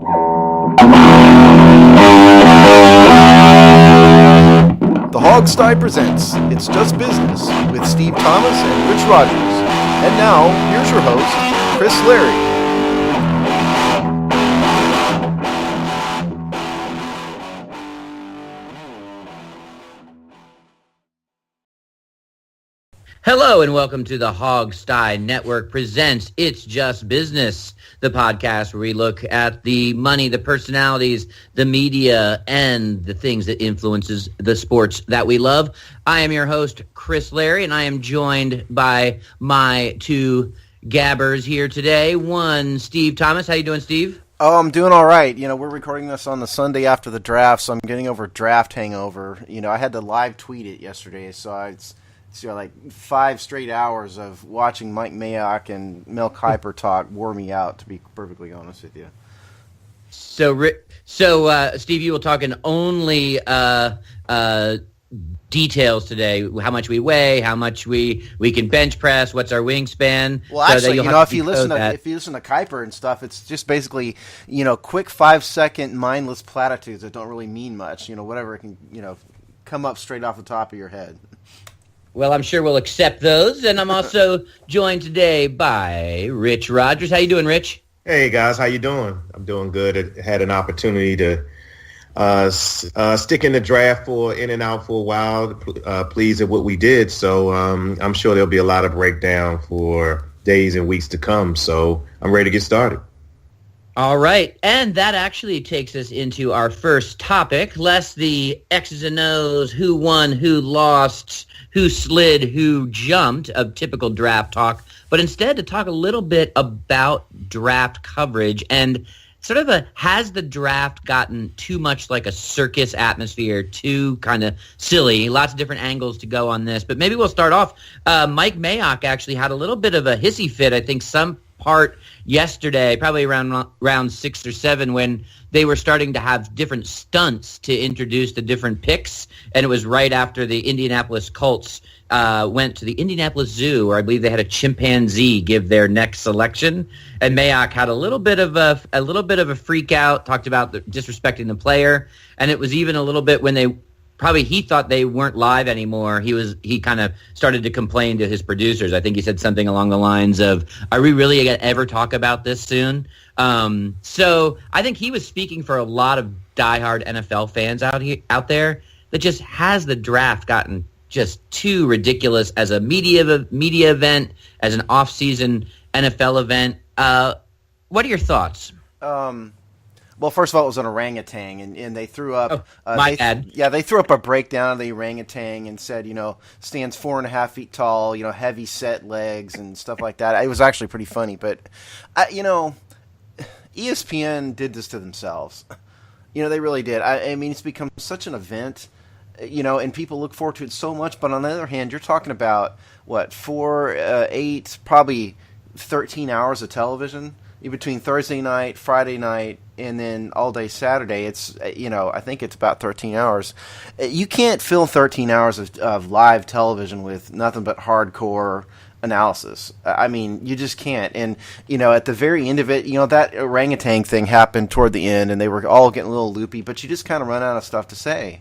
The Hogsty presents It's Just Business with Steve Thomas and Rich Rogers. And now, here's your host, Chris Larry. Hello and welcome to the Hogsty Network presents It's Just Business, the podcast where we look at the money, the personalities, the media, and the things that influences the sports that we love. I am your host, Chris Larry, and I am joined by my two gabbers here today. One, Steve Thomas. How you doing, Steve? Oh, I'm doing all right. We're recording this on the Sunday after the draft, so I'm getting over draft hangover. I had to live tweet it yesterday, so like 5 straight hours of watching Mike Mayock and Mel Kiper talk wore me out, to be perfectly honest with you. So, Steve, you will talk in only details today. How much we weigh, how much we can bench press, what's our wingspan. Well, actually, if you listen to Kiper and stuff, it's just basically quick 5-second mindless platitudes that don't really mean much. Whatever can come up straight off the top of your head. Well, I'm sure we'll accept those, and I'm also joined today by Rich Rogers. How you doing, Rich? Hey, guys. How you doing? I'm doing good. I had an opportunity to stick in the draft in and out for a while, pleased at what we did. So I'm sure there'll be a lot of breakdown for days and weeks to come. So I'm ready to get started. All right, and that actually takes us into our first topic, less the X's and O's, who won, who lost, who slid, who jumped of typical draft talk, but instead to talk a little bit about draft coverage and sort of has the draft gotten too much like a circus atmosphere, too kind of silly? Lots of different angles to go on this, but maybe we'll start off. Mike Mayock actually had a little bit of a hissy fit, I think some part yesterday, probably around round 6 or 7, when they were starting to have different stunts to introduce the different picks, and it was right after the Indianapolis Colts went to the Indianapolis Zoo, where I believe they had a chimpanzee give their next selection, and Mayock had a little bit of a freak out, talked about disrespecting the player, and it was even a little bit when he thought they weren't live anymore. He kind of started to complain to his producers. I think he said something along the lines of, "Are we really going to ever talk about this soon?" So I think he was speaking for a lot of diehard NFL fans out there that just has the draft gotten just too ridiculous as a media event, as an off-season NFL event. What are your thoughts? Well, first of all, it was an orangutan, and they threw up. My bad. Yeah, they threw up a breakdown of the orangutan and said, stands 4.5 feet tall, heavy set legs and stuff like that. It was actually pretty funny, but ESPN did this to themselves. They really did. I mean, it's become such an event, and people look forward to it so much. But on the other hand, you're talking about 8, probably 13 hours of television between Thursday night, Friday night, and then all day Saturday. It's I think it's about 13 hours. You can't fill 13 hours of live television with nothing but hardcore analysis. I mean, you just can't. And at the very end of it, that orangutan thing happened toward the end, and they were all getting a little loopy. But you just kind of run out of stuff to say.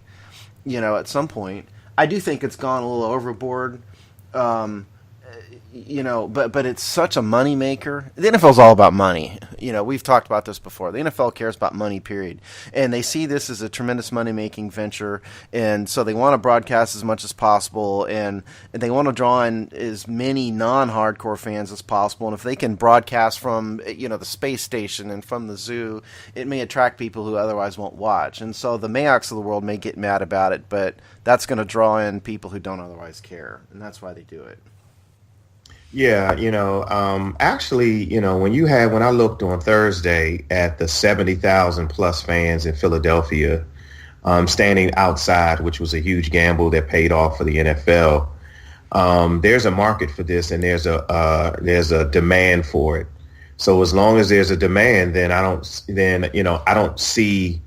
At some point, I do think it's gone a little overboard. But it's such a money maker. The NFL is all about money. We've talked about this before. The NFL cares about money, period. And they see this as a tremendous money-making venture, and so they want to broadcast as much as possible, and they want to draw in as many non-hardcore fans as possible. And if they can broadcast from, the space station and from the zoo, it may attract people who otherwise won't watch. And so the Mayocks of the world may get mad about it, but that's going to draw in people who don't otherwise care, and that's why they do it. Yeah, actually, when I looked on Thursday at the 70,000 plus fans in Philadelphia standing outside, which was a huge gamble that paid off for the NFL, there's a market for this, and there's a demand for it. So as long as there's a demand, then I don't see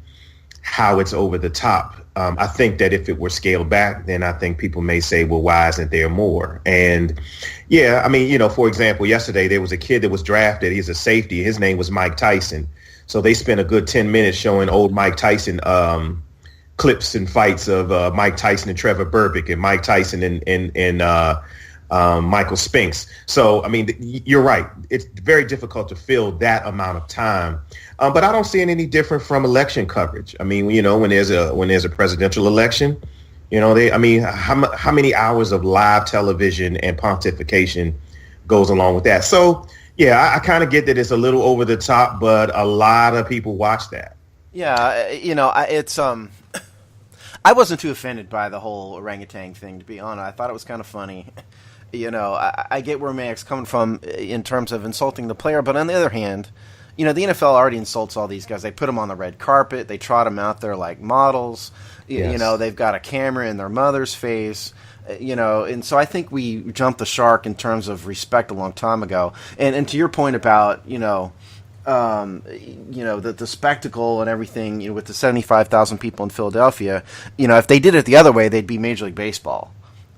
how it's over the top. I think that if it were scaled back, then I think people may say, well, why isn't there more? And yeah, I mean, for example, yesterday there was a kid that was drafted. He's a safety. His name was Mike Tyson. So they spent a good 10 minutes showing old Mike Tyson clips and fights of Mike Tyson and Trevor Burbick and Mike Tyson and Michael Spinks. So, I mean, you're right. It's very difficult to fill that amount of time. But I don't see it any different from election coverage. I mean, when there's a presidential election, how many hours of live television and pontification goes along with that? So, yeah, I kind of get that it's a little over the top, but a lot of people watch that. Yeah, it's I wasn't too offended by the whole orangutan thing, to be honest. I thought it was kind of funny. I get where Max coming from in terms of insulting the player, but on the other hand, the NFL already insults all these guys. They put them on the red carpet. They trot them out there like models. Yes. They've got a camera in their mother's face. And so I think we jumped the shark in terms of respect a long time ago. And to your point about, the spectacle and everything, with the 75,000 people in Philadelphia, if they did it the other way, they'd be Major League Baseball,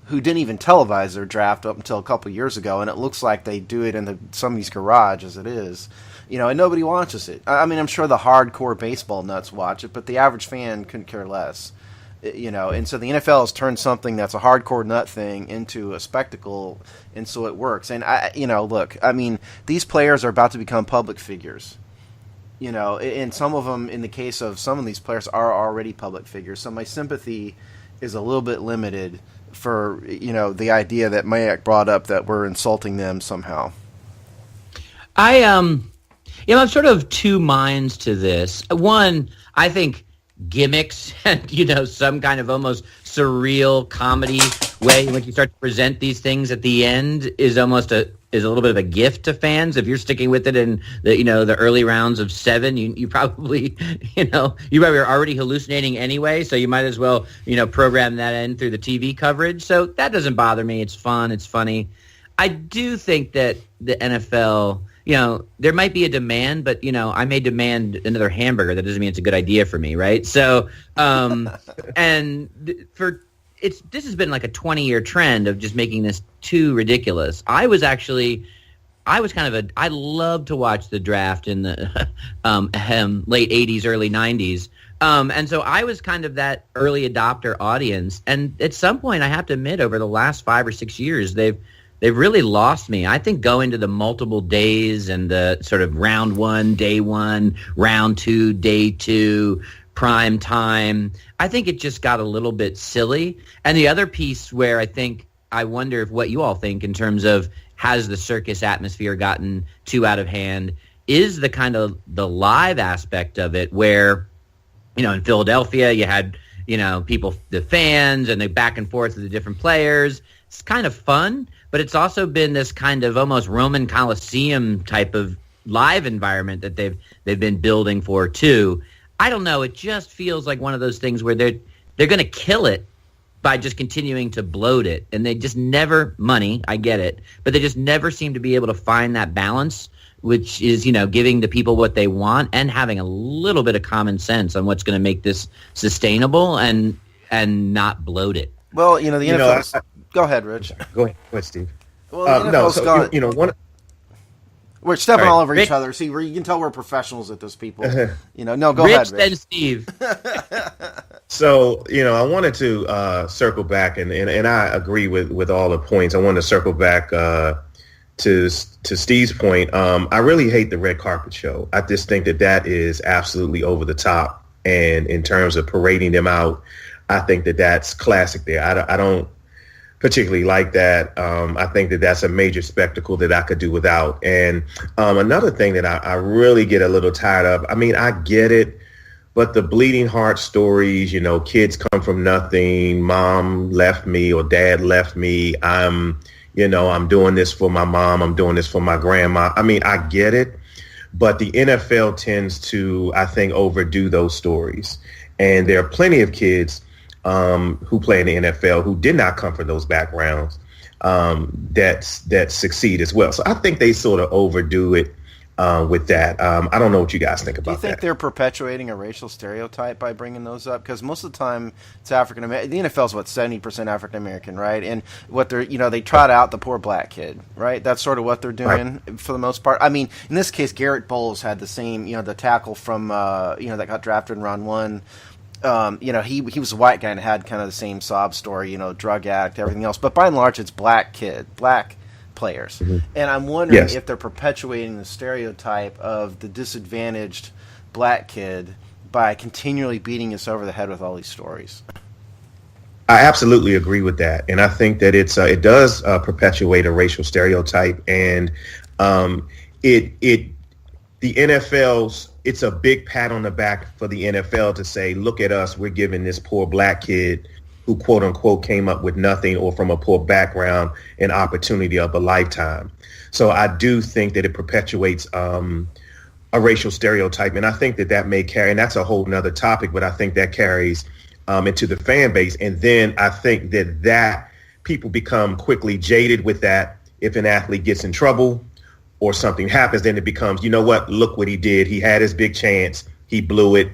who didn't even televise their draft up until a couple of years ago, and it looks like they do it in somebody's garage as it is. And nobody watches it. I mean, I'm sure the hardcore baseball nuts watch it, but the average fan couldn't care less. And so the NFL has turned something that's a hardcore nut thing into a spectacle, and so it works. And look, I mean, these players are about to become public figures. And some of them, in the case of some of these players, are already public figures. So my sympathy is a little bit limited for the idea that Mayak brought up that we're insulting them somehow. I'm sort of two minds to this. One, I think gimmicks and some kind of almost surreal comedy way in which you start to present these things at the end is almost a little bit of a gift to fans. If you're sticking with it in the early rounds of 7, you probably are already hallucinating anyway, so you might as well program that in through the TV coverage. So that doesn't bother me. It's fun. It's funny. I do think that the NFL, there might be a demand, but, I may demand another hamburger. That doesn't mean it's a good idea for me, right? So, this has been like a 20-year trend of just making this too ridiculous. I love to watch the draft in the late 80s, early 90s. And so I was kind of that early adopter audience. And at some point, I have to admit, over the last 5 or 6 years, they've really lost me. I think going to the multiple days and the sort of round 1, day 1, round 2, day 2, prime time, I think it just got a little bit silly. And the other piece where I wonder if what you all think in terms of has the circus atmosphere gotten too out of hand is the kind of the live aspect of it where, in Philadelphia you had, people, the fans, and they back and forth with the different players. It's kind of fun, but it's also been this kind of almost Roman Coliseum type of live environment that they've been building for too. I don't know. It just feels like one of those things where they're going to kill it by just continuing to bloat it, and they just never money. I get it, but they just never seem to be able to find that balance, which is giving the people what they want and having a little bit of common sense on what's going to make this sustainable and not bloat it. Well, the NFL. Go ahead, Rich. Go ahead, Steve. Well, we're stepping all over Rich, each other. See, you can tell we're professionals at this, people. No, go Rich, ahead, Rich. then Steve. So, I wanted to circle back, and I agree with all the points. I wanted to circle back to Steve's point. I really hate the red carpet show. I just think that is absolutely over the top. And in terms of parading them out, I think that's classic there. I don't particularly like that. I think that's a major spectacle that I could do without. And another thing that I really get a little tired of, I mean, I get it, but the bleeding heart stories, kids come from nothing, mom left me or dad left me, I'm doing this for my mom, I'm doing this for my grandma. I mean, I get it, but the NFL tends to, I think, overdo those stories. And there are plenty of kids who play in the NFL who did not come from those backgrounds that succeed as well. So I think they sort of overdo it with that. I don't know what you guys think about that. Do you think they're perpetuating a racial stereotype by bringing those up? Because most of the time it's African American. The NFL is 70% African American, right? And what they're they trot out the poor black kid, right? That's sort of what they're doing for the most part. I mean, in this case, Garrett Bowles had the same, the tackle from that got drafted in round one. He was a white guy and had kind of the same sob story, drug addict, everything else. But by and large, it's black players. Mm-hmm. And I'm wondering if they're perpetuating the stereotype of the disadvantaged black kid by continually beating us over the head with all these stories. I absolutely agree with that. And I think that it does perpetuate a racial stereotype. And the NFL's, it's a big pat on the back for the NFL to say, look at us, we're giving this poor black kid who quote unquote came up with nothing or from a poor background an opportunity of a lifetime. So I do think that it perpetuates a racial stereotype. And I think that may carry, and that's a whole nother topic, but I think that carries into the fan base. And then I think that people become quickly jaded with that. If an athlete gets in trouble or something happens, then it becomes, you know what, look what he did. He had his big chance. He blew it,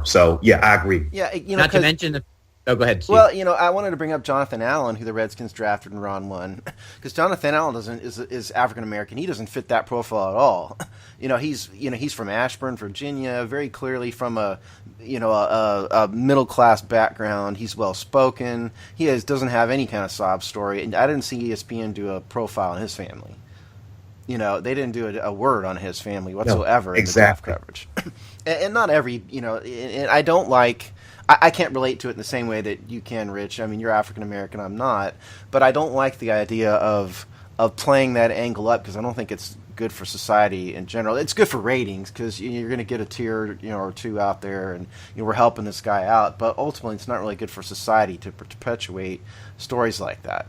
So, yeah, I agree. Yeah, not to mention oh, go ahead, Steve. Well, I wanted to bring up Jonathan Allen, who the Redskins drafted in round one, because Jonathan Allen is African American. He doesn't fit that profile at all. He's from Ashburn, Virginia, very clearly from a middle class background. He's well spoken. He doesn't have any kind of sob story, and I didn't see ESPN do a profile on his family. They didn't do a word on his family whatsoever in the draft coverage. And not every, and I don't like. I can't relate to it in the same way that you can, Rich. I mean, you're African American, I'm not, but I don't like the idea of playing that angle up because I don't think it's good for society in general. It's good for ratings because you're going to get a tier, or two out there, and we're helping this guy out. But ultimately, it's not really good for society to perpetuate stories like that.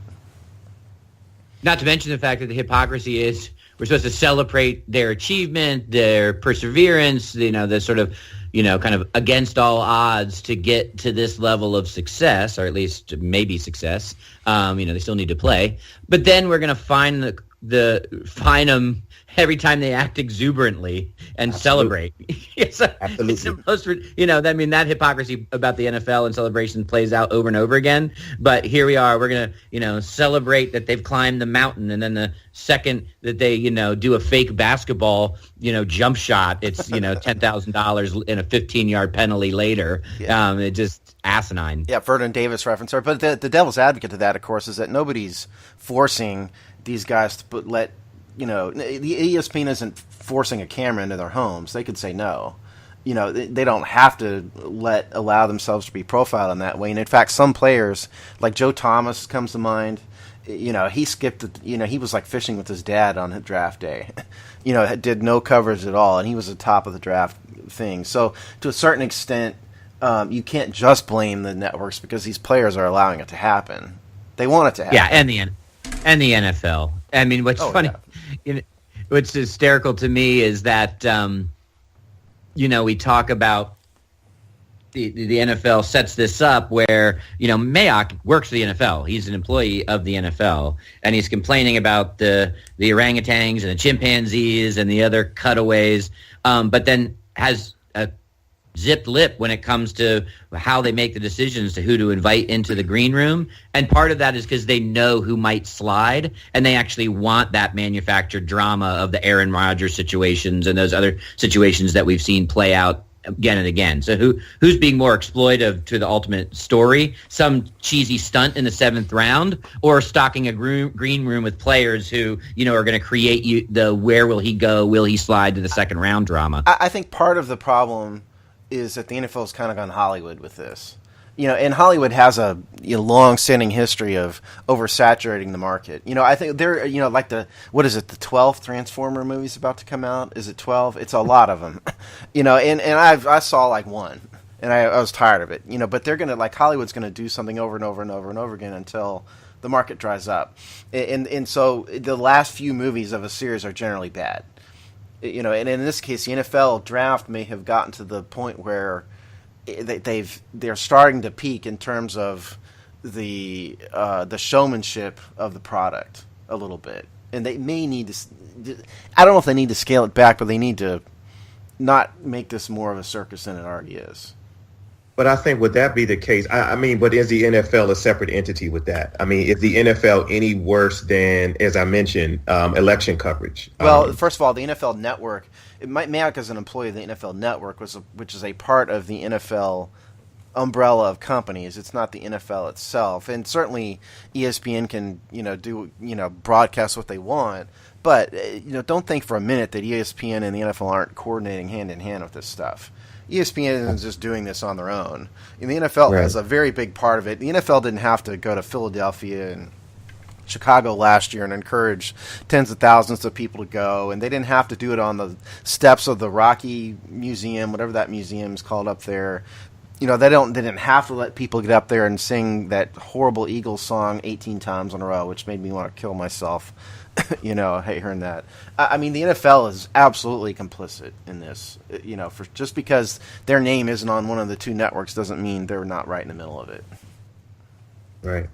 Not to mention the fact that the hypocrisy is we're supposed to celebrate their achievement, their perseverance, the sort of kind of against all odds to get to this level of success, or at least maybe success. They still need to play, but then we're going to find them every time they act exuberantly and celebrate. Absolutely. It's the most, that hypocrisy about the NFL and celebration plays out over and over again. But here we are, we're going to, celebrate that they've climbed the mountain. And then the second that they, do a fake basketball, jump shot, it's, $10,000 in a 15-yard penalty later. Yeah. It just asinine. Yeah, Vernon Davis reference. But the devil's advocate to that, of course, is that nobody's forcing these guys to let the ESPN isn't forcing a camera into their homes. They could say no. They don't have to allow themselves to be profiled in that way. And in fact, some players, like Joe Thomas comes to mind, he skipped, he was like fishing with his dad on draft day, did no coverage at all. And he was the top of the draft thing. So to a certain extent, you can't just blame the networks because these players are allowing it to happen. They want it to happen. Yeah, and the NFL. I mean, what's funny, what's hysterical to me is that, we talk about the NFL sets this up where, Mayock works for the NFL. He's an employee of the NFL, and he's complaining about the orangutans and the chimpanzees and the other cutaways, but then has a zipped lip when it comes to how they make the decisions to who to invite into the green room. And part of that is because they know who might slide, and they actually want that manufactured drama of the Aaron Rodgers situations and those other situations that we've seen play out again and again. So who's being more exploitive to the ultimate story? Some cheesy stunt in the 7th round, or stocking a green room with players who, are going to create the where will he go, will he slide to the second round drama? I think part of the problem is that the NFL's kind of gone Hollywood with this. And Hollywood has a long-standing history of oversaturating the market. I think they're, like the 12th Transformer movie's about to come out? Is it 12? It's a lot of them. And I saw like one, and I was tired of it. But they're going to, Hollywood's going to do something over and over and over and over again until the market dries up. And so the last few movies of a series are generally bad. And in this case, the NFL draft may have gotten to the point where they're starting to peak in terms of the showmanship of the product a little bit, and they may need to I don't know if they need to scale it back, but they need to not make this more of a circus than it already is. But I think would that be the case? I mean, but is the NFL a separate entity with that? I mean, is the NFL any worse than, as I mentioned, election coverage? Well, first of all, the NFL Network, Mayock is an employee of the NFL Network, which is a part of the NFL umbrella of companies. It's not the NFL itself, and certainly ESPN can do broadcast what they want. But don't think for a minute that ESPN and the NFL aren't coordinating hand in hand with this stuff. ESPN isn't just doing this on their own. And the NFL has a very big part of it. The NFL didn't have to go to Philadelphia and Chicago last year and encourage tens of thousands of people to go, and they didn't have to do it on the steps of the Rocky Museum, whatever that museum is called up there. They didn't have to let people get up there and sing that horrible Eagles song 18 times in a row, which made me want to kill myself. I hate hearing that. I mean, the NFL is absolutely complicit in this. For just because their name isn't on one of the two networks doesn't mean they're not right in the middle of it. Right.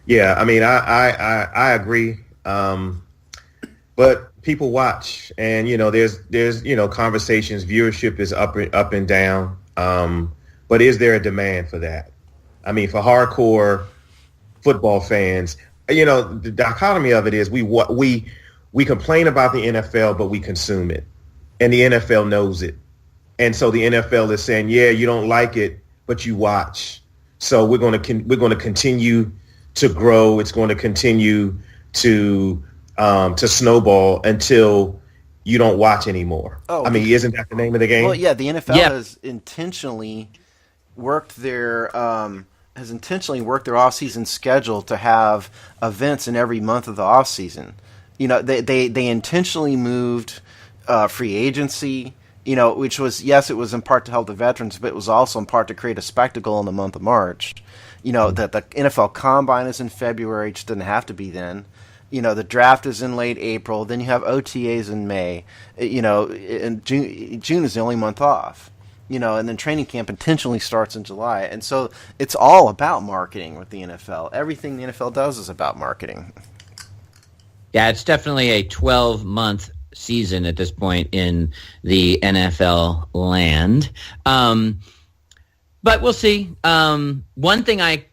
Yeah. I mean, I agree. But people watch, and there's conversations. Viewership is up and down. But is there a demand for that? I mean, for hardcore football fans. The dichotomy of it is we complain about the NFL, but we consume it, and the NFL knows it, and so the NFL is saying, yeah, you don't like it, but you watch. So we're going to continue to grow. It's going to continue to snowball until you don't watch anymore. Oh, I mean, isn't that the name of the game? Well, yeah, the NFL has intentionally worked their off-season schedule to have events in every month of the off-season. They intentionally moved free agency, which was, yes, it was in part to help the veterans, but it was also in part to create a spectacle in the month of March. That the NFL Combine is in February, it just didn't have to be then. The draft is in late April. Then you have OTAs in May. And June is the only month off. And then training camp intentionally starts in July. And so it's all about marketing with the NFL. Everything the NFL does is about marketing. Yeah, it's definitely a 12-month season at this point in the NFL land. But we'll see. One thing I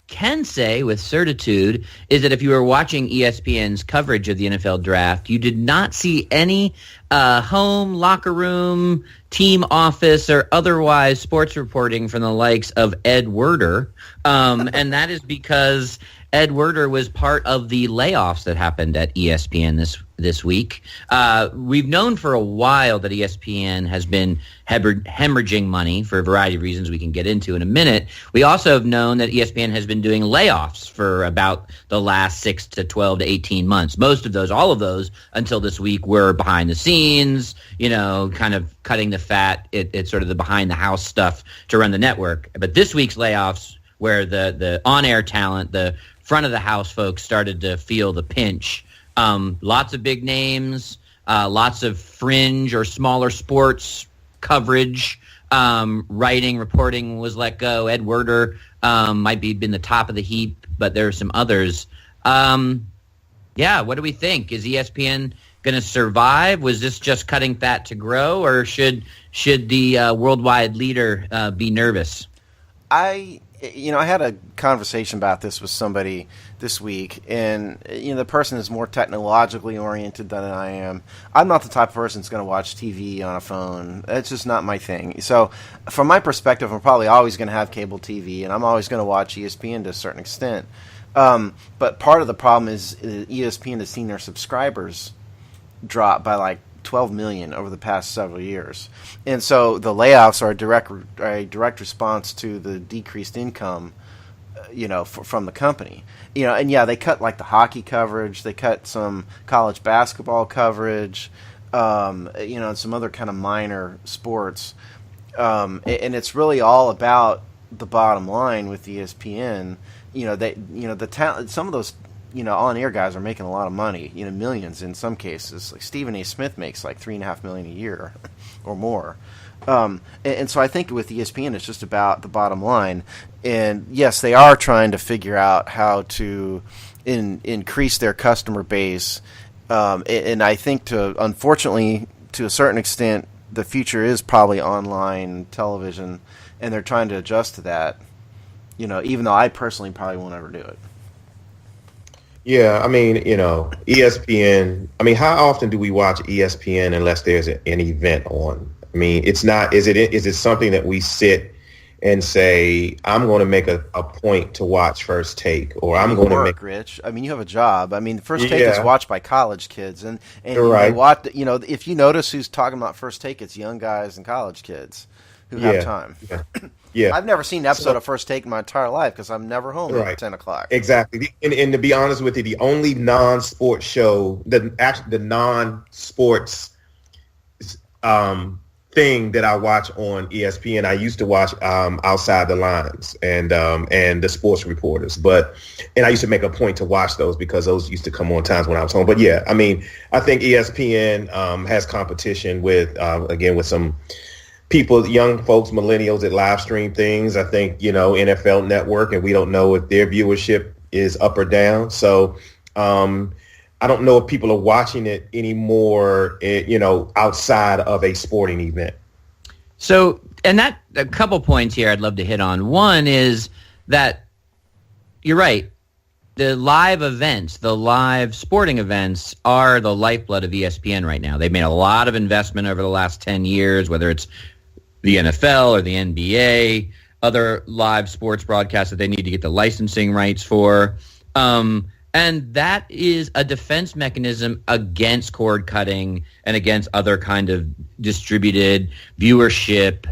can say with certitude is that if you were watching ESPN's coverage of the NFL draft, you did not see any home, locker room, team office, or otherwise sports reporting from the likes of Ed Werder. And that is because Ed Werder was part of the layoffs that happened at ESPN this week. We've known for a while that ESPN has been hemorrhaging money for a variety of reasons we can get into in a minute. We also have known that ESPN has been doing layoffs for about the last 6 to 12 to 18 months. Most of those, all of those, until this week were behind the scenes, kind of cutting the fat. It's sort of the behind the house stuff to run the network. But this week's layoffs, where the on-air talent, the front of the house folks started to feel the pinch. Lots of big names, lots of fringe or smaller sports coverage, writing, reporting was let go. Ed Werder might be been the top of the heap, but there are some others. What do we think? Is ESPN going to survive? Was this just cutting fat to grow, or should the worldwide leader be nervous? I had a conversation about this with somebody this week, and the person is more technologically oriented than I am. I'm not the type of person that's going to watch TV on a phone. It's just not my thing. So from my perspective, I'm probably always going to have cable TV, and I'm always going to watch ESPN to a certain extent. But part of the problem is ESPN has seen their subscribers drop by like 12 million over the past several years. And so the layoffs are a direct response to the decreased income, from the company. And yeah, they cut like the hockey coverage, they cut some college basketball coverage, and some other kind of minor sports. And it's really all about the bottom line with ESPN. The talent, some of those on-air guys are making a lot of money, millions in some cases. Like Stephen A. Smith makes like $3.5 million a year or more. And so I think with ESPN, it's just about the bottom line. And yes, they are trying to figure out how to increase their customer base And I think unfortunately, to a certain extent, the future is probably online television, and they're trying to adjust to that. Even though I personally probably won't ever do it. Yeah, I mean, ESPN. I mean, how often do we watch ESPN unless there's an event on? I mean, it's not. Is it something that we sit and say, I'm going to make a point to watch First Take, or I'm going to make Rich. I mean, you have a job. I mean, First Take is watched by college kids, and right. They watch. If you notice who's talking about First Take, it's young guys and college kids who have time. Yeah. Yeah. I've never seen an episode of First Take in my entire life because I'm never home at 10 o'clock. Exactly. And to be honest with you, the only non-sports show, the non-sports thing that I watch on ESPN, I used to watch Outside the Lines and the sports reporters. And I used to make a point to watch those because those used to come on times when I was home. But yeah, I mean, I think ESPN has competition with some people, young folks, millennials that live stream things. I think, NFL Network, and we don't know if their viewership is up or down. So I don't know if people are watching it anymore, outside of a sporting event. So, and that a couple points here I'd love to hit on. One is that you're right. The live events, the live sporting events are the lifeblood of ESPN right now. They've made a lot of investment over the last 10 years, whether it's the NFL or the NBA, other live sports broadcasts that they need to get the licensing rights for. And that is a defense mechanism against cord cutting and against other kind of distributed viewership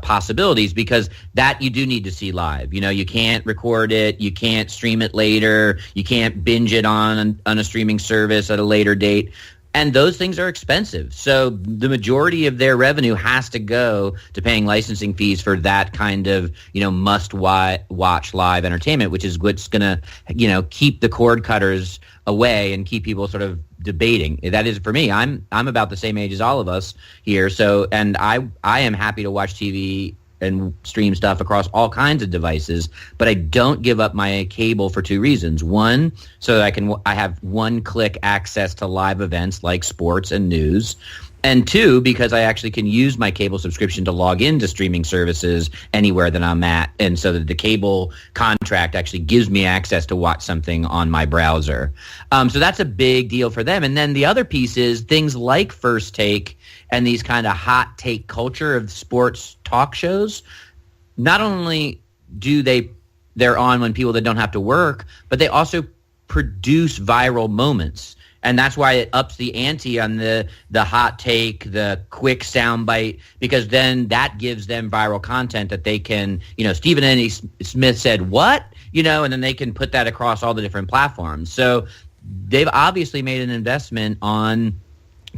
possibilities, because that you do need to see live. You can't record it. You can't stream it later. You can't binge it on a streaming service at a later date. And those things are expensive. So the majority of their revenue has to go to paying licensing fees for that kind of, must-watch live entertainment, which is what's going to, keep the cord cutters away and keep people sort of debating. That is, for me, I'm about the same age as all of us here. So, and I am happy to watch TV and stream stuff across all kinds of devices, but I don't give up my cable for two reasons. One, so that I have one-click access to live events like sports and news. And two, because I actually can use my cable subscription to log into streaming services anywhere that I'm at. And so that the cable contract actually gives me access to watch something on my browser. So that's a big deal for them. And then the other piece is things like First Take and these kind of hot take culture of sports talk shows. Not only do they're on when people that don't have to work, but they also produce viral moments. And that's why it ups the ante on the hot take, the quick soundbite, because then that gives them viral content that they can, Stephen A. Smith said, what? And then they can put that across all the different platforms. So they've obviously made an investment on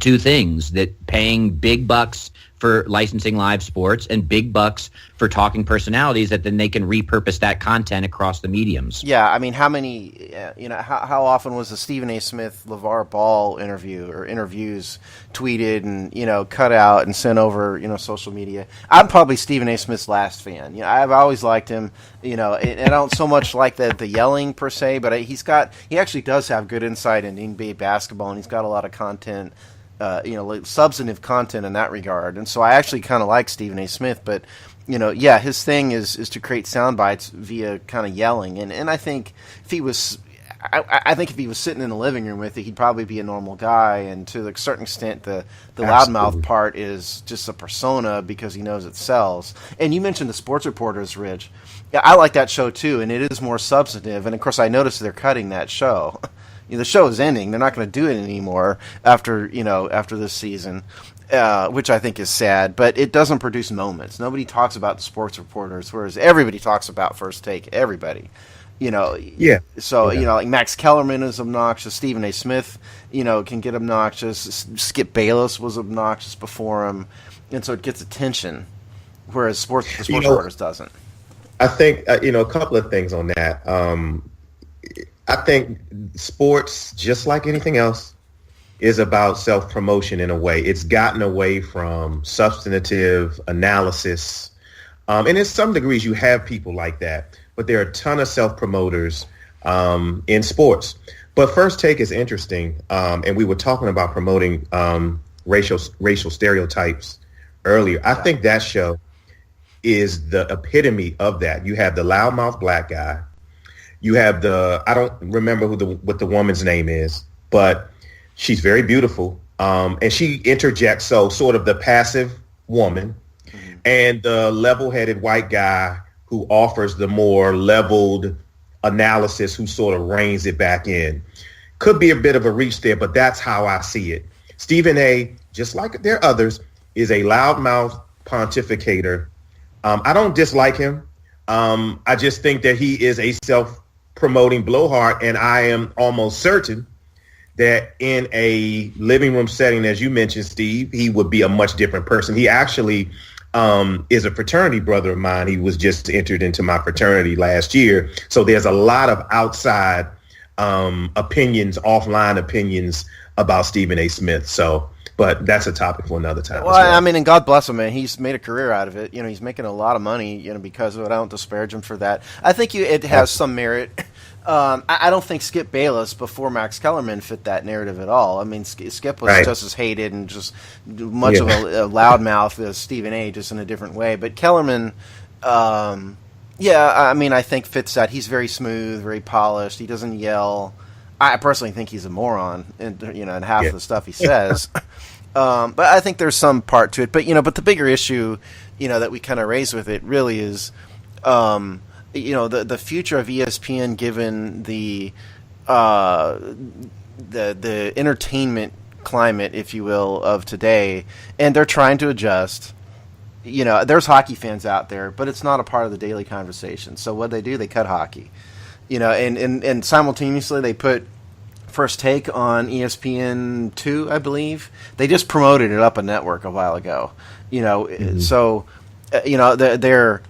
two things, that paying big bucks for licensing live sports and big bucks for talking personalities that then they can repurpose that content across the mediums. Yeah, I mean, how many, how often was the Stephen A. Smith, LeVar Ball interview or interviews tweeted and, cut out and sent over, social media? I'm probably Stephen A. Smith's last fan. I've always liked him, and I don't so much like the yelling per se, but he actually does have good insight in NBA basketball, and he's got a lot of content, substantive content in that regard. And so I actually kind of like Stephen A. Smith, but, his thing is to create sound bites via kind of yelling. And I think if he was, I think if he was sitting in the living room with it, he'd probably be a normal guy. And to a certain extent, the loudmouth part is just a persona because he knows it sells. And you mentioned the sports reporters, Rich. Yeah, I like that show too, and it is more substantive. And of course, I noticed they're cutting that show. The show is ending. They're not going to do it anymore after this season, which I think is sad. But it doesn't produce moments. Nobody talks about the sports reporters, whereas everybody talks about First Take. Everybody, Yeah. So like Max Kellerman is obnoxious. Stephen A. Smith, can get obnoxious. Skip Bayless was obnoxious before him, and so it gets attention, whereas the sports reporters doesn't. I think a couple of things on that. I think sports, just like anything else, is about self-promotion in a way. It's gotten away from substantive analysis. And in some degrees, you have people like that. But there are a ton of self-promoters in sports. But First Take is interesting, and we were talking about promoting racial stereotypes earlier. I think that show is the epitome of that. You have the loudmouth black guy. You have I don't remember what the woman's name is, but she's very beautiful. And she interjects, so sort of the passive woman and the level-headed white guy who offers the more leveled analysis, who sort of reins it back in. Could be a bit of a reach there, but that's how I see it. Stephen A., just like there are others, is a loudmouth pontificator. I don't dislike him. I just think that he is a self-promoting blowhard, and I am almost certain that in a living room setting, as you mentioned, Steve, he would be a much different person. He actually is a fraternity brother of mine. He was just entered into my fraternity last year. So there's a lot of outside opinions, offline opinions about Stephen A. Smith. So, but that's a topic for another time. Well, I mean, and God bless him, man. He's made a career out of it. You know, he's making a lot of money, you know, because of it. I don't disparage him for that. I think it has some merit. I don't think Skip Bayless before Max Kellerman fit that narrative at all. I mean, Skip was just as hated and just much of a loudmouth as Stephen A., just in a different way. But Kellerman, I mean, I think fits that. He's very smooth, very polished. He doesn't yell. I personally think he's a moron, in half of the stuff he says. But I think there's some part to it. But the bigger issue, that we kind of raise with it really is. The future of ESPN, given the entertainment climate, if you will, of today, and they're trying to adjust. There's hockey fans out there, but it's not a part of the daily conversation. So what they do, they cut hockey. And simultaneously they put First Take on ESPN2, I believe. They just promoted it up a network a while ago. So they're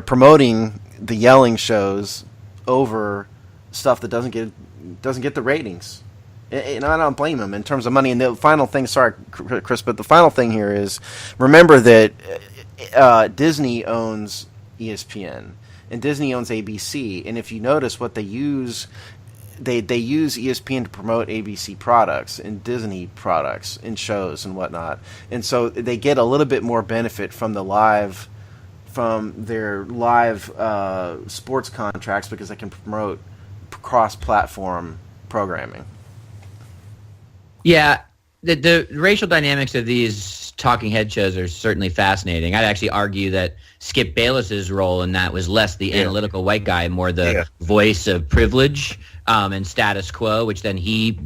promoting the yelling shows over stuff that doesn't get the ratings. And I don't blame them in terms of money. And the final thing, sorry, Chris, but the final thing here is remember that Disney owns ESPN and Disney owns ABC. And if you notice what they use, they use ESPN to promote ABC products and Disney products and shows and whatnot. And so they get a little bit more benefit from their live sports contracts because they can promote cross-platform programming. Yeah, the racial dynamics of these talking head shows are certainly fascinating. I'd actually argue that Skip Bayless's role in that was less the analytical white guy, more the voice of privilege and status quo, which then he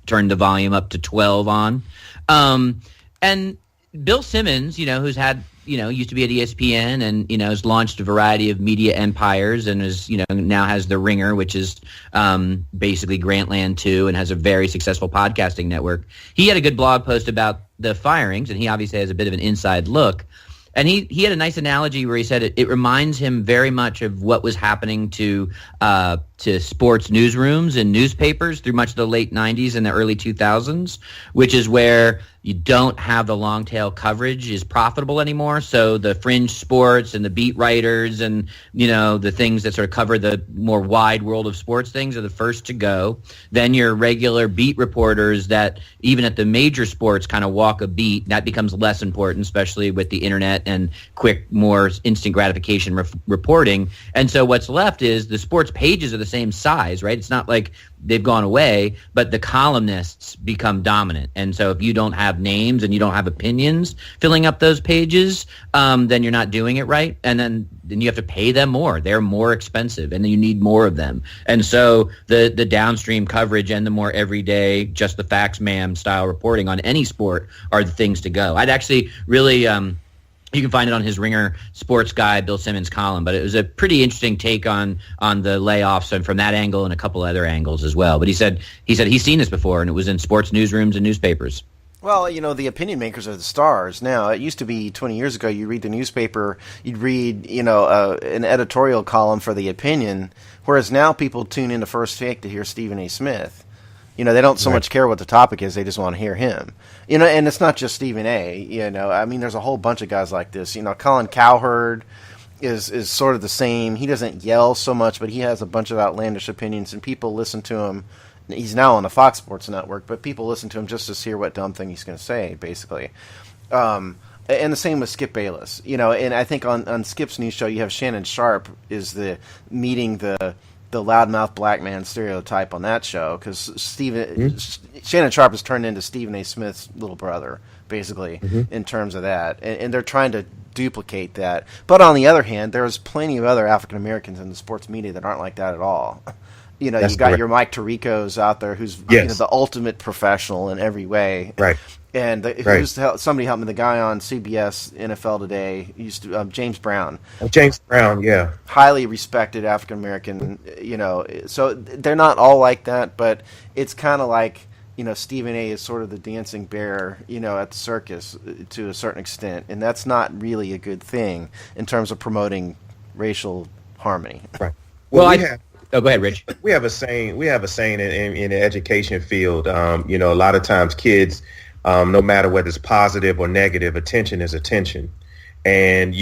turned the volume up to 12 on. And Bill Simmons, who's had used to be at ESPN and, has launched a variety of media empires and is, now has The Ringer, which is basically Grantland 2 and has a very successful podcasting network. He had a good blog post about the firings, and he obviously has a bit of an inside look. And he had a nice analogy where he said it reminds him very much of what was happening to sports newsrooms and newspapers through much of the late 90s and the early 2000s, which is where you don't have the long tail coverage is profitable anymore. So the fringe sports and the beat writers and, the things that sort of cover the more wide world of sports things are the first to go. Then your regular beat reporters that even at the major sports kind of walk a beat, that becomes less important, especially with the internet and quick, more instant gratification reporting. And so what's left is the sports pages are the same size, right? It's not like they've gone away, but the columnists become dominant. And so if you don't have names and you don't have opinions filling up those pages, then you're not doing it right. And then you have to pay them more. They're more expensive, and then you need more of them. And so the downstream coverage and the more everyday, just the facts, ma'am style reporting on any sport are the things to go. I'd actually really you can find it on his Ringer Sports Guy, Bill Simmons column, but it was a pretty interesting take on the layoffs and from that angle and a couple other angles as well. But he said he's seen this before, and it was in sports newsrooms and newspapers. Well, the opinion makers are the stars now. It used to be 20 years ago, you read the newspaper, you'd read, an editorial column for the opinion, whereas now people tune into First Take to hear Stephen A. Smith. They don't so much care what the topic is; they just want to hear him. And it's not just Stephen A. I mean, there's a whole bunch of guys like this. Colin Cowherd, is sort of the same. He doesn't yell so much, but he has a bunch of outlandish opinions, and people listen to him. He's now on the Fox Sports Network, but people listen to him just to hear what dumb thing he's going to say, basically. And the same with Skip Bayless, And I think on Skip's news show, you have Shannon Sharp is meeting the loudmouth black man stereotype on that show, because Shannon Sharp has turned into Stephen A. Smith's little brother, basically, in terms of that, and they're trying to duplicate that. But on the other hand, there's plenty of other African Americans in the sports media that aren't like that at all. You've got correct. your Mike Tiricos out there, who's the ultimate professional in every way, right? And somebody helped me. The guy on CBS NFL Today used to James Brown. James Brown, yeah, highly respected African American. So they're not all like that, but it's kind of like Stephen A. is sort of the dancing bear, at the circus to a certain extent, and that's not really a good thing in terms of promoting racial harmony. Right. Go ahead, Rich. We have a saying in the education field. A lot of times kids, no matter whether it's positive or negative, attention is attention. And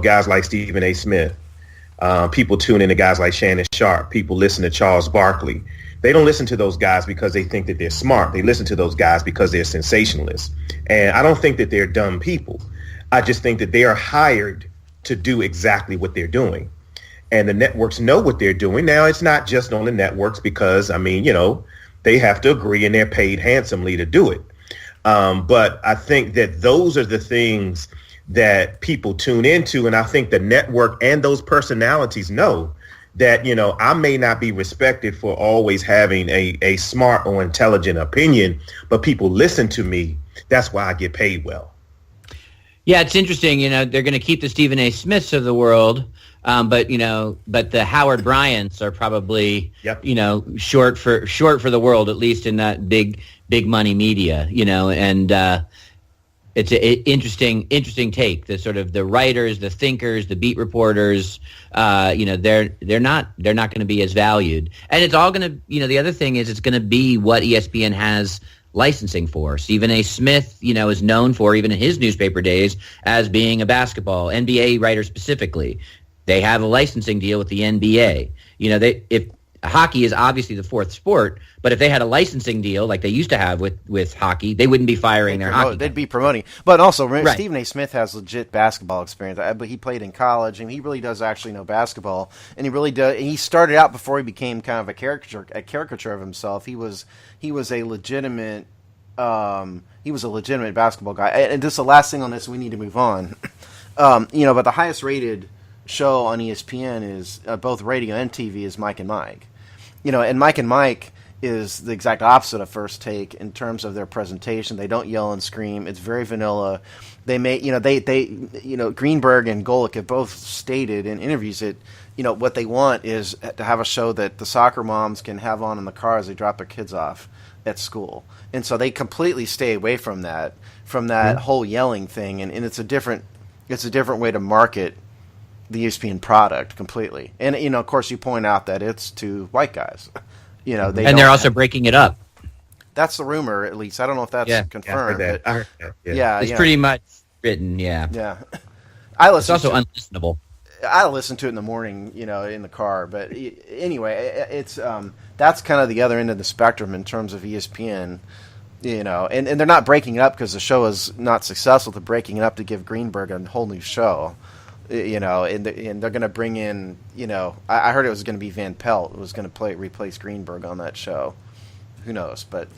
guys like Stephen A. Smith, people tune into guys like Shannon Sharp. People listen to Charles Barkley. They don't listen to those guys because they think that they're smart. They listen to those guys because they're sensationalists. And I don't think that they're dumb people. I just think that they are hired to do exactly what they're doing. And the networks know what they're doing. Now, it's not just on the networks because, they have to agree and they're paid handsomely to do it. But I think that those are the things that people tune into. And I think the network and those personalities know that, I may not be respected for always having a smart or intelligent opinion, but people listen to me. That's why I get paid well. Yeah, it's interesting. They're going to keep the Stephen A. Smiths of the world. But the Howard Bryants are probably, short for the world, at least in that big money media, and it's an interesting take. The sort of the writers, the thinkers, the beat reporters, they're not going to be as valued, and it's all going to, the other thing is it's going to be what ESPN has licensing for. Stephen A. Smith, is known for, even in his newspaper days, as being a basketball NBA writer specifically. They have a licensing deal with the NBA. If hockey is obviously the fourth sport, but if they had a licensing deal like they used to have with hockey, they wouldn't be firing their hockey. They'd be promoting. But also, Stephen A. Smith has legit basketball experience. But he played in college, and he really does actually know basketball. And he really does. He started out before he became kind of a caricature of himself. He was a legitimate. He was a legitimate basketball guy. And just the last thing on this, we need to move on. But the highest rated show on ESPN is both radio and TV is Mike and Mike. And Mike and Mike is the exact opposite of First Take in terms of their presentation. They don't yell and scream. It's very vanilla. They Greenberg and Golick have both stated in interviews that what they want is to have a show that the soccer moms can have on in the car as they drop their kids off at school. And so they completely stay away from that whole yelling thing, and it's a different way to market the ESPN product completely. And of course you point out that it's to white guys. They're also breaking it up. That's the rumor, at least. I don't know if that's confirmed. I heard that. It's pretty much written, yeah. Yeah. It's also unlistenable. I listen to it in the morning, in the car. But anyway, it's that's kind of the other end of the spectrum in terms of ESPN. And they're not breaking it up because the show is not successful. They're breaking it up to give Greenberg a whole new show. And they're going to bring in, I heard it was going to be Van Pelt was going to replace Greenberg on that show. Who knows? But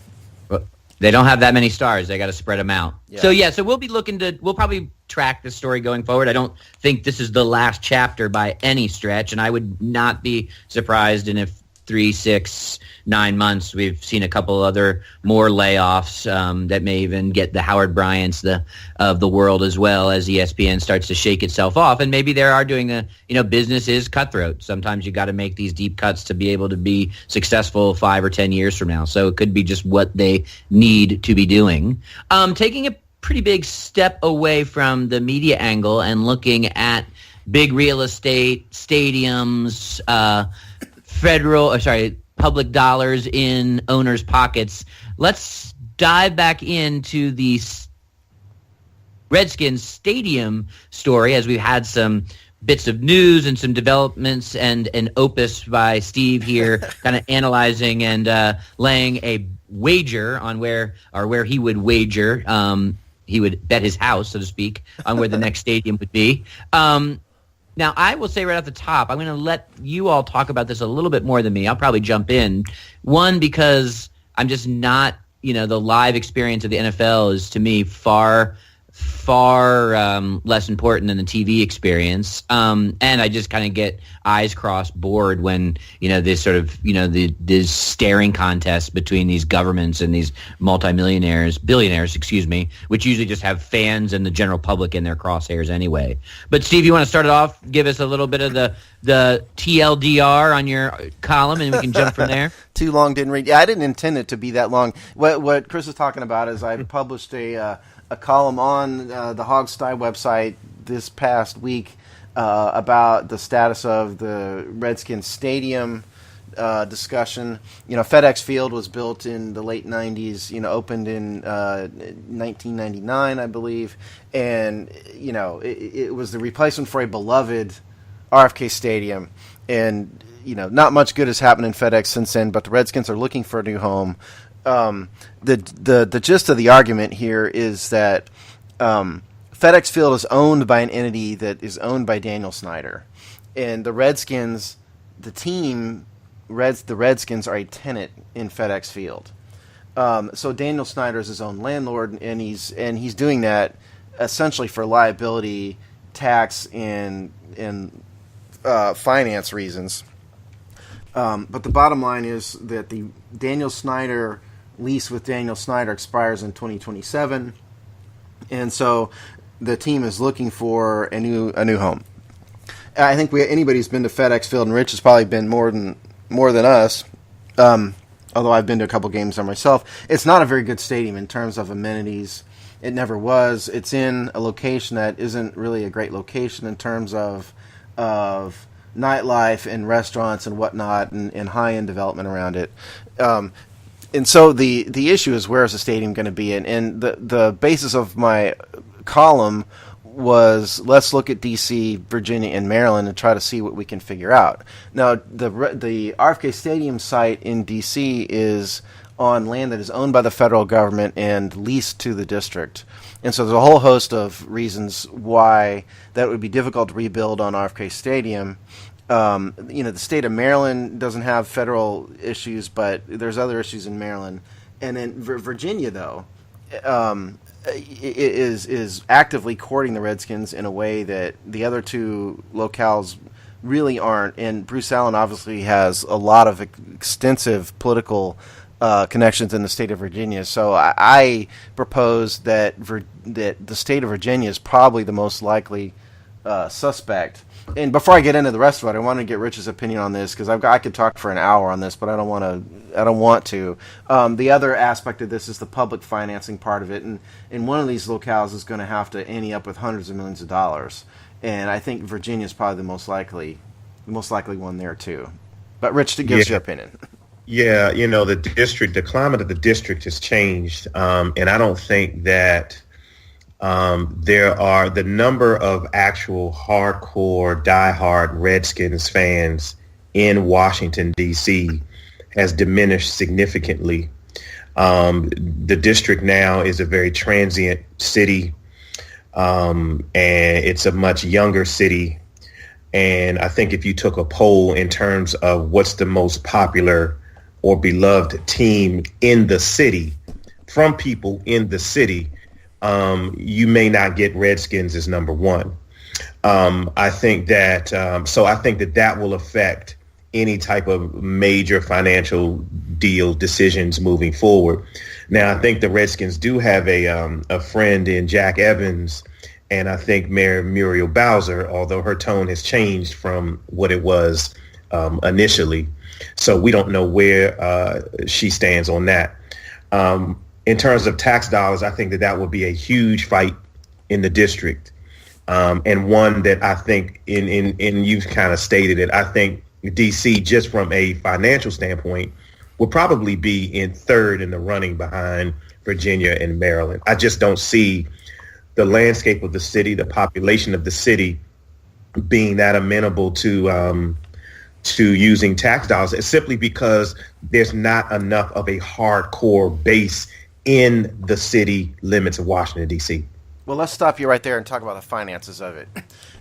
they don't have that many stars. They got to spread them out. Yeah. So we'll probably track this story going forward. I don't think this is the last chapter by any stretch, and I would not be surprised in if 3, 6, 9 months we've seen a couple other more layoffs that may even get the Howard Bryants of the world, as well as ESPN starts to shake itself off. And maybe they are doing business is cutthroat. Sometimes you got to make these deep cuts to be able to be successful 5 or 10 years from now. So it could be just what they need to be doing. Taking a pretty big step away from the media angle and looking at big real estate, stadiums, public dollars in owners' pockets. Let's dive back into the Redskins stadium story, as we've had some bits of news and some developments and an opus by Steve here, kind of analyzing and laying a wager on where he would wager. He would bet his house, so to speak, on where the next stadium would be. Now, I will say right off the top, I'm going to let you all talk about this a little bit more than me. I'll probably jump in. One, because I'm just not, the live experience of the NFL is, to me, far less important than the TV experience. And I just kind of get eyes crossed bored when, this sort of, this staring contest between these governments and these billionaires, which usually just have fans and the general public in their crosshairs anyway. But Steve, you want to start it off? Give us a little bit of the TLDR on your column and we can jump from there. Too long, didn't read. Yeah, I didn't intend it to be that long. What Chris is talking about is I published a column on the Hogsty website this past week about the status of the Redskins stadium discussion. FedEx Field was built in the late 90s, opened in 1999, I believe. And, it was the replacement for a beloved RFK Stadium. And, not much good has happened in FedEx since then, but the Redskins are looking for a new home. The gist of the argument here is that FedEx Field is owned by an entity that is owned by Daniel Snyder, and the Redskins, the Redskins are a tenant in FedEx Field. So Daniel Snyder is his own landlord, and he's doing that essentially for liability, tax, and finance reasons. But the bottom line is that the Daniel Snyder lease with Daniel Snyder expires in 2027, and so the team is looking for a new home. I think anybody who's been to FedEx Field, and Rich has probably been more than us, although I've been to a couple games there myself. It's not a very good stadium in terms of amenities. It never was. It's in a location that isn't really a great location in terms of nightlife and restaurants and whatnot, and high-end development around it. And so the issue is, where is the stadium going to be? And the basis of my column was, let's look at D.C., Virginia, and Maryland and try to see what we can figure out. Now, the RFK Stadium site in D.C. is on land that is owned by the federal government and leased to the district. And so there's a whole host of reasons why that would be difficult to rebuild on RFK Stadium. The state of Maryland doesn't have federal issues, but there's other issues in Maryland. And then Virginia, though, is actively courting the Redskins in a way that the other two locales really aren't. And Bruce Allen obviously has a lot of extensive political connections in the state of Virginia. So I propose that the state of Virginia is probably the most likely suspect. And before I get into the rest of it, I want to get Rich's opinion on this, because I could talk for an hour on this, but I don't want to. The other aspect of this is the public financing part of it, and one of these locales is going to have to ante up with hundreds of millions of dollars, and I think Virginia is probably the most likely one there too. But Rich, to give us your opinion. Yeah, the climate of the district has changed, and I don't think that the number of actual hardcore, diehard Redskins fans in Washington, D.C. has diminished significantly. The district now is a very transient city, and it's a much younger city. And I think if you took a poll in terms of what's the most popular or beloved team in the city, from people in the city, you may not get Redskins as number one. I think that that will affect any type of major financial deal decisions moving forward. Now, I think the Redskins do have a friend in Jack Evans, and I think Mayor Muriel Bowser, although her tone has changed from what it was initially. So we don't know where she stands on that. In terms of tax dollars, I think that would be a huge fight in the district, and one that I think, in you've kind of stated it, I think D.C., just from a financial standpoint, will probably be in third in the running behind Virginia and Maryland. I just don't see the landscape of the city, the population of the city, being that amenable to using tax dollars. It's simply because there's not enough of a hardcore base in the city limits of Washington, D.C. Well, let's stop you right there and talk about the finances of it.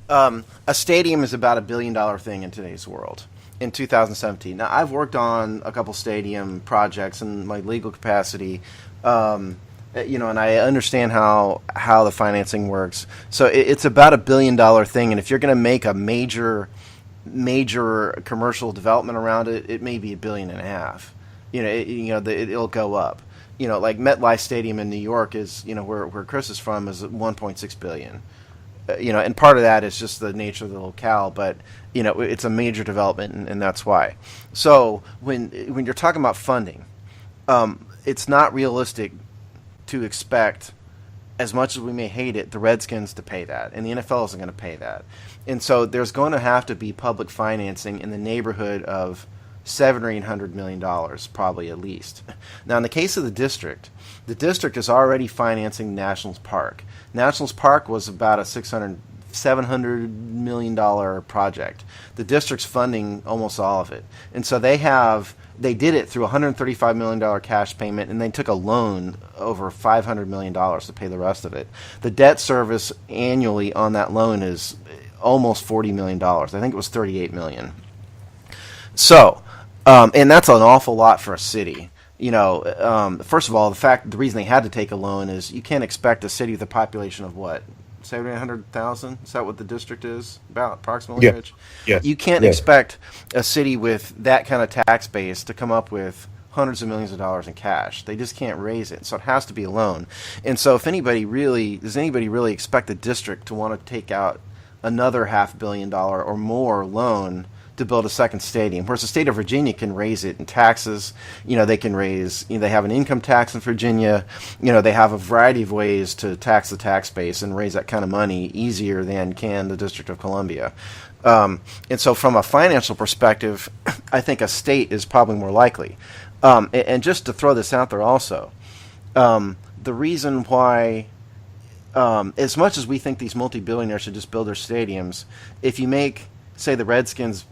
A stadium is about $1 billion thing in today's world. In 2017, now I've worked on a couple stadium projects in my legal capacity, and I understand how the financing works. So it's about $1 billion thing, and if you're going to make a major commercial development around it, it may be $1.5 billion. It'll go up. Like MetLife Stadium in New York is, where Chris is from, is $1.6 billion. And part of that is just the nature of the locale, but it's a major development, and that's why. So when you're talking about funding, it's not realistic to expect, as much as we may hate it, the Redskins to pay that, and the NFL isn't going to pay that. And so there's going to have to be public financing in the neighborhood of $700 or $800 million, probably at least. Now, in the case of the district is already financing Nationals Park. Nationals Park was about a $700 million project. The district's funding almost all of it. And so they did it through a $135 million cash payment, and they took a loan over $500 million to pay the rest of it. The debt service annually on that loan is almost $40 million. I think it was $38 million. So, and that's an awful lot for a city. First of all, the reason they had to take a loan is you can't expect a city with a population of what? 700,000? Is that what the district is about, approximately, Rich? Yeah. You can't expect a city with that kind of tax base to come up with hundreds of millions of dollars in cash. They just can't raise it. So it has to be a loan. And so does anybody really expect the district to want to take out another $500 million or more loan to build a second stadium, whereas the state of Virginia can raise it in taxes? They can raise, they have an income tax in Virginia. They have a variety of ways to tax the tax base and raise that kind of money easier than can the District of Columbia. And so from a financial perspective, I think a state is probably more likely. And just to throw this out there also, the reason why, as much as we think these multi-billionaires should just build their stadiums, if you make, say, the Redskins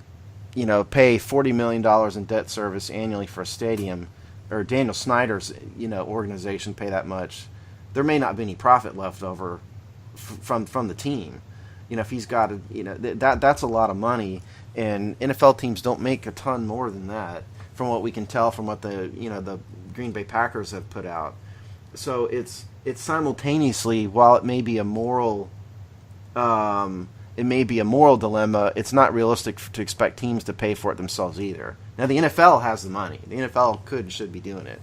pay $40 million in debt service annually for a stadium, or Daniel Snyder's, organization pay that much, there may not be any profit left over from the team. If he's got that's a lot of money, and NFL teams don't make a ton more than that, from what we can tell from what the Green Bay Packers have put out. So it's simultaneously, while it may be a moral dilemma, it's not realistic to expect teams to pay for it themselves either. Now, the NFL has the money. The NFL could and should be doing it.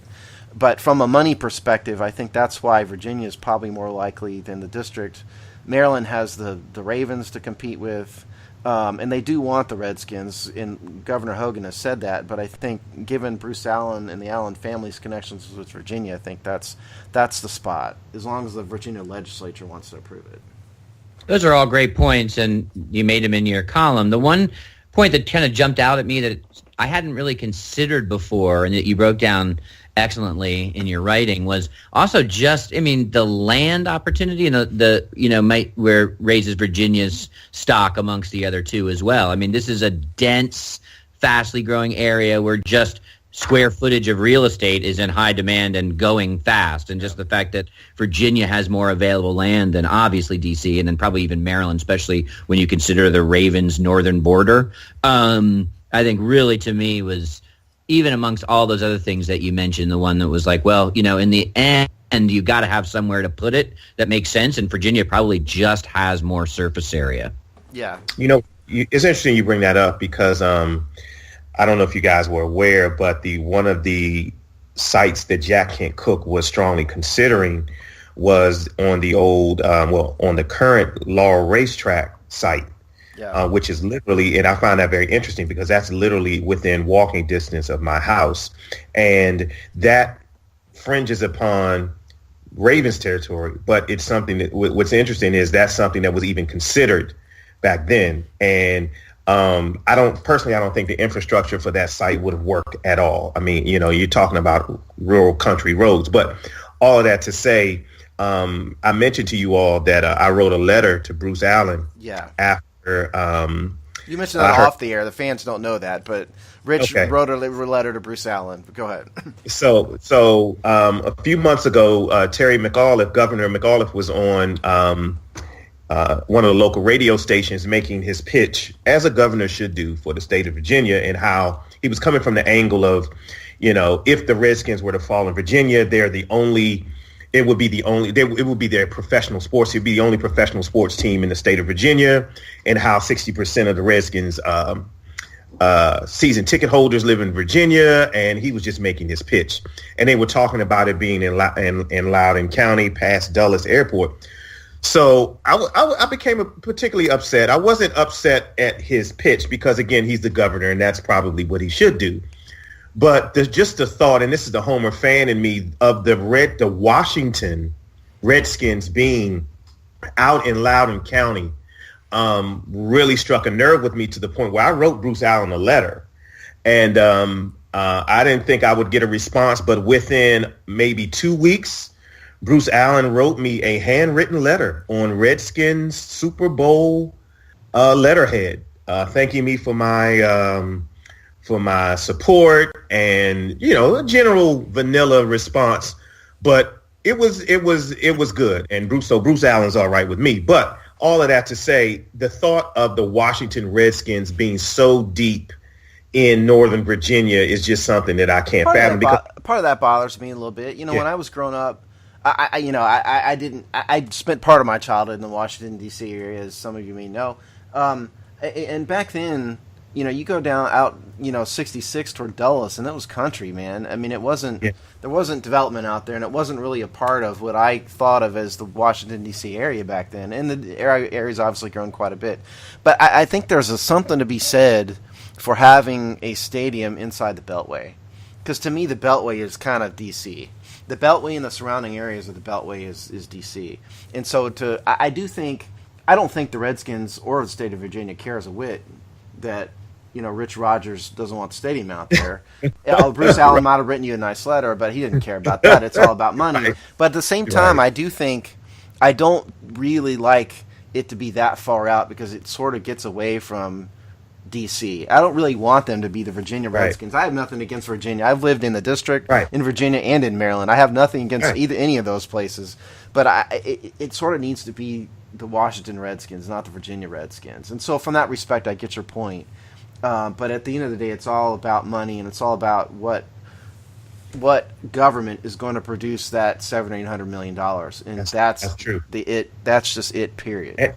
But from a money perspective, I think that's why Virginia is probably more likely than the district. Maryland has the Ravens to compete with, and they do want the Redskins, and Governor Hogan has said that. But I think, given Bruce Allen and the Allen family's connections with Virginia, I think that's the spot, as long as the Virginia legislature wants to approve it. Those are all great points, and you made them in your column. The one point that kind of jumped out at me that I hadn't really considered before, and that you broke down excellently in your writing, was also just, the land opportunity and where raises Virginia's stock amongst the other two as well. This is a dense, fastly growing area where just square footage of real estate is in high demand and going fast. And just the fact that Virginia has more available land than obviously D.C. and then probably even Maryland, especially when you consider the Ravens' northern border, I think really to me was, even amongst all those other things that you mentioned, the one that was like, well, in the end, you got to have somewhere to put it that makes sense. And Virginia probably just has more surface area. Yeah. It's interesting you bring that up because I don't know if you guys were aware, but one of the sites that Jack Kent Cooke was strongly considering was on the old, on the current Laurel Racetrack site, which is literally, and I find that very interesting because that's literally within walking distance of my house. And that fringes upon Ravens territory, but it's something that, what's interesting is that's something that was even considered back then. And I don't think the infrastructure for that site would have worked at all. You're talking about rural country roads, but all of that to say, I mentioned to you all that I wrote a letter to Bruce Allen after letter. You mentioned that off the air. The fans don't know that, but Rich Okay. wrote a letter to Bruce Allen. Go ahead. So a few months ago, Governor McAuliffe was on one of the local radio stations making his pitch, as a governor should do, for the state of Virginia, and how he was coming from the angle of, if the Redskins were to fall in Virginia, it would be their professional sports. It would be the only professional sports team in the state of Virginia, and how 60% of the Redskins season ticket holders live in Virginia. And he was just making his pitch, and they were talking about it being in Loudoun County, past Dulles Airport. So I became particularly upset. I wasn't upset at his pitch because, again, he's the governor, and that's probably what he should do. But there's just the thought, and this is the Homer fan in me, of the Washington Redskins being out in Loudoun County really struck a nerve with me, to the point where I wrote Bruce Allen a letter. And I didn't think I would get a response, but within maybe 2 weeks, Bruce Allen wrote me a handwritten letter on Redskins Super Bowl letterhead, thanking me for my support, and a general vanilla response. But it was good, and Bruce Allen's all right with me. But all of that to say, the thought of the Washington Redskins being so deep in Northern Virginia is just something that I can't fathom. Part of that bothers me a little bit. When I was growing up, I spent part of my childhood in the Washington, D.C. area, as some of you may know. And back then, you go down out, 66 toward Dulles, and that was country, man. I mean, there wasn't development out there, and it wasn't really a part of what I thought of as the Washington, D.C. area back then. And the area's obviously grown quite a bit. But I think there's something to be said for having a stadium inside the Beltway. Because to me, the Beltway is kind of D.C. The Beltway and the surrounding areas of the Beltway is D.C. And so I don't think the Redskins or the state of Virginia cares a whit that, Rich Rogers doesn't want the stadium out there. Bruce Allen might have written you a nice letter, but he didn't care about that. It's all about money. Right. But at the same time, I do think I don't really like it to be that far out, because it sort of gets away from D.C. I don't really want them to be the Virginia Redskins. Right. I have nothing against Virginia. I've lived in the district, in Virginia and in Maryland. I have nothing against any of those places. But it sort of needs to be the Washington Redskins, not the Virginia Redskins. And so from that respect, I get your point. But at the end of the day, it's all about money, and it's all about what government is going to produce that $700-800 million, and that's true. That's just it. Period.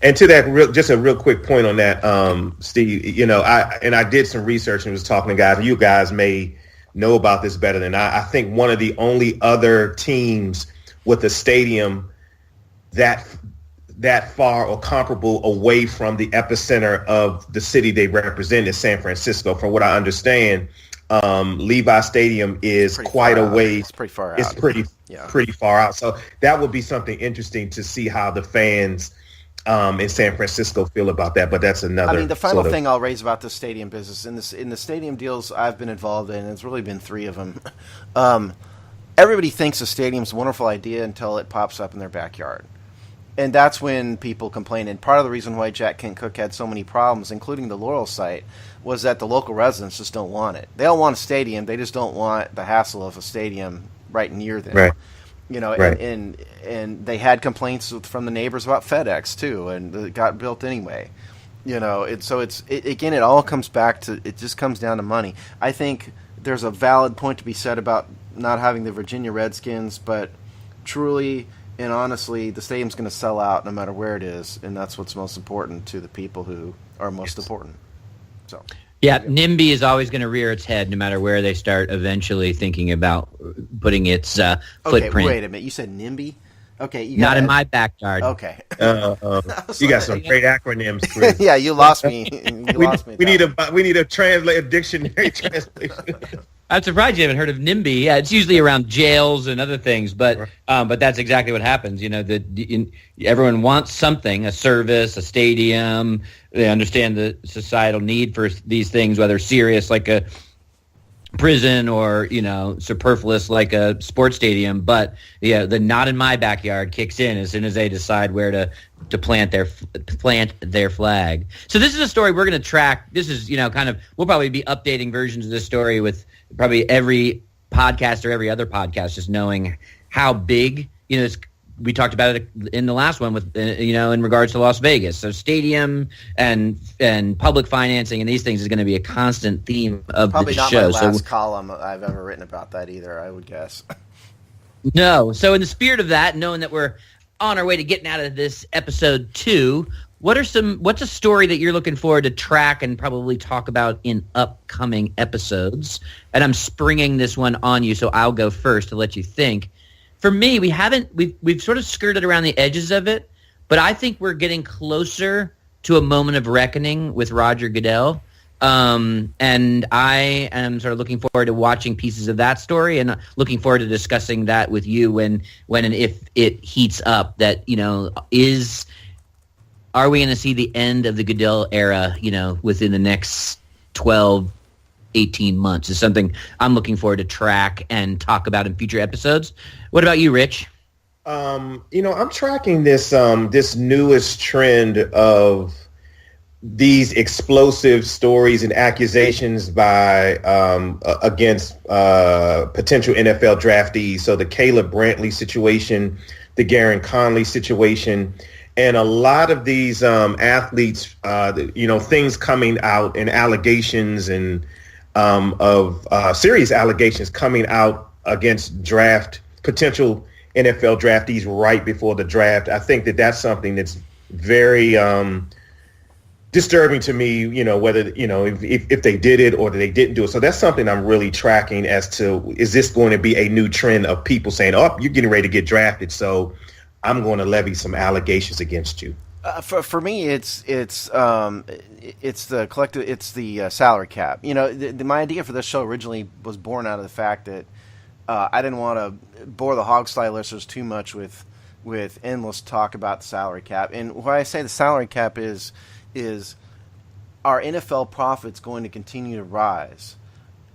And to that, just a real quick point on that, Steve. I did some research and was talking to guys. You guys may know about this better than I. I think one of the only other teams with a stadium that far or comparable away from the epicenter of the city they represent is San Francisco. From what I understand, Levi Stadium is quite a way. It's pretty far out. It's pretty far out. So that would be something interesting to see how the fans in San Francisco feel about that. But that's another. I mean, the final thing I'll raise about the stadium business in the stadium deals I've been involved in, and it's really been 3 of them. Everybody thinks a stadium's a wonderful idea until it pops up in their backyard. And that's when people complain. And part of the reason why Jack Kent Cooke had so many problems, including the Laurel site, was that the local residents just don't want it. They don't want a stadium. They just don't want the hassle of a stadium right near them. Right. And they had complaints from the neighbors about FedEx too, and it got built anyway. It all comes back to, it just comes down to money. I think there's a valid point to be said about not having the Virginia Redskins, but truly and honestly, the stadium's going to sell out no matter where it is, and that's what's most important to the people who are most important. So, yeah, NIMBY is always going to rear its head no matter where they start eventually thinking about putting its footprint. Okay, wait a minute. You said NIMBY? Okay, not in my backyard. Okay, you got some great acronyms, Chris. Yeah, you lost me. We need a dictionary translation. I'm surprised you haven't heard of NIMBY. Yeah, it's usually around jails and other things, but that's exactly what happens. Everyone wants something, a service, a stadium. They understand the societal need for these things, whether serious like a prison or superfluous like a sports stadium, but the not in my backyard kicks in as soon as they decide where to plant their flag. So this is a story we're going to track. This is we'll probably be updating versions of this story with probably every podcast or every other podcast, just knowing how big we talked about it in the last one with in regards to Las Vegas. So stadium and public financing and these things is going to be a constant theme of probably the not show. my last column I've ever written about that either, I would guess. No. So in the spirit of that, knowing that we're on our way to getting out of this episode 2, what's a story that you're looking forward to track and probably talk about in upcoming episodes? And I'm springing this one on you, so I'll go first to let you think. For me, we've sort of skirted around the edges of it, but I think we're getting closer to a moment of reckoning with Roger Goodell. And I am sort of looking forward to watching pieces of that story and looking forward to discussing that with you when and if it heats up. That, are we going to see the end of the Goodell era, within the next 12, 18 months is something I'm looking forward to track and talk about in future episodes. What about you, Rich? I'm tracking this newest trend of these explosive stories and accusations by against potential NFL draftees. So the Caleb Brantley situation, the Garen Conley situation, and a lot of these athletes, things coming out and allegations and of serious allegations coming out against potential NFL draftees right before the draft. I think that's something that's very disturbing to me, whether, if they did it or they didn't do it. So that's something I'm really tracking as to, is this going to be a new trend of people saying, oh, you're getting ready to get drafted, so I'm going to levy some allegations against you. For me, it's the collective, it's the salary cap. My idea for this show originally was born out of the fact that I didn't want to bore the Hogstyle listeners too much with endless talk about the salary cap. And why I say the salary cap is are NFL profits going to continue to rise,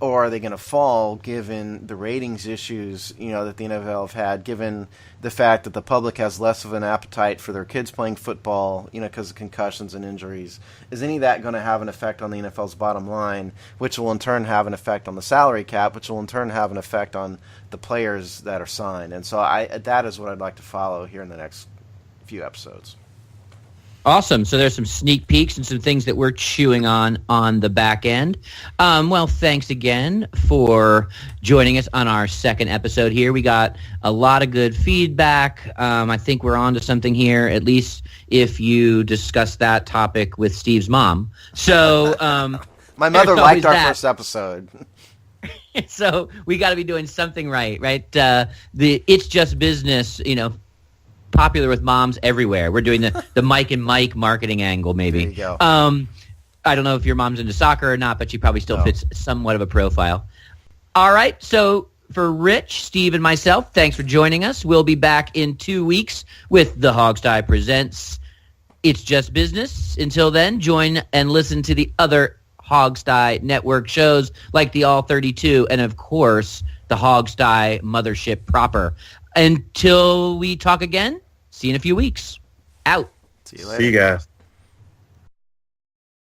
or are they going to fall given the ratings issues that the NFL have had, given the fact that the public has less of an appetite for their kids playing football, because of concussions and injuries? Is any of that going to have an effect on the NFL's bottom line, which will in turn have an effect on the salary cap, which will in turn have an effect on the players that are signed? And so that is what I'd like to follow here in the next few episodes. Awesome. So there's some sneak peeks and some things that we're chewing on the back end. Well, thanks again for joining us on our second episode here. We got a lot of good feedback. I think we're on to something here, at least if you discuss that topic with Steve's mom. So my mother liked our first episode. So we got to be doing something right? The It's Just Business, popular with moms everywhere. We're doing the Mike and Mike marketing angle, maybe. There you go. I don't know if your mom's into soccer or not, but she probably still fits somewhat of a profile. All right. So for Rich, Steve, and myself, thanks for joining us. We'll be back in 2 weeks with the Hogstye Presents It's Just Business. Until then, join and listen to the other Hogstye Network shows like the All 32 and, of course, the Hogstye Mothership proper. Until we talk again, see you in a few weeks. Out. See you later. See you guys.